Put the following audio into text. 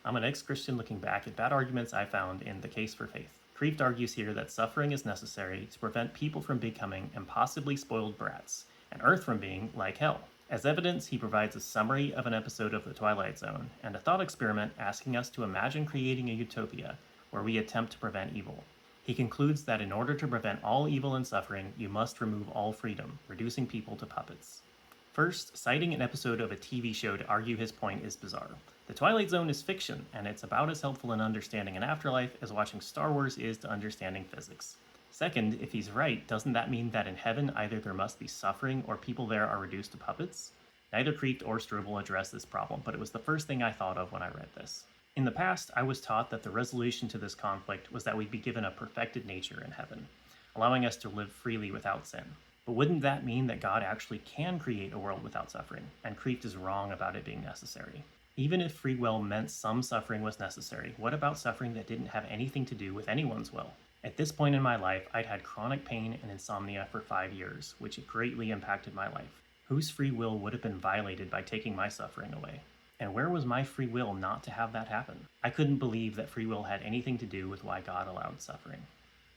I'm an ex-Christian looking back at bad arguments I found in The Case for Faith. Kreeft argues here that suffering is necessary to prevent people from becoming impossibly spoiled brats, and Earth from being like hell. As evidence, he provides a summary of an episode of The Twilight Zone and a thought experiment asking us to imagine creating a utopia where we attempt to prevent evil. He concludes that in order to prevent all evil and suffering, you must remove all freedom, reducing people to puppets. First, citing an episode of a TV show to argue his point is bizarre. The Twilight Zone is fiction, and it's about as helpful in understanding an afterlife as watching Star Wars is to understanding physics. Second, if he's right, doesn't that mean that in heaven either there must be suffering or people there are reduced to puppets? Neither Kreeft or Strobel address this problem, but it was the first thing I thought of when I read this. In the past, I was taught that the resolution to this conflict was that we'd be given a perfected nature in heaven, allowing us to live freely without sin. But wouldn't that mean that God actually can create a world without suffering, and Kreeft is wrong about it being necessary? Even if free will meant some suffering was necessary, what about suffering that didn't have anything to do with anyone's will? At this point in my life, I'd had chronic pain and insomnia for 5 years, which greatly impacted my life. Whose free will would have been violated by taking my suffering away? And where was my free will not to have that happen? I couldn't believe that free will had anything to do with why God allowed suffering.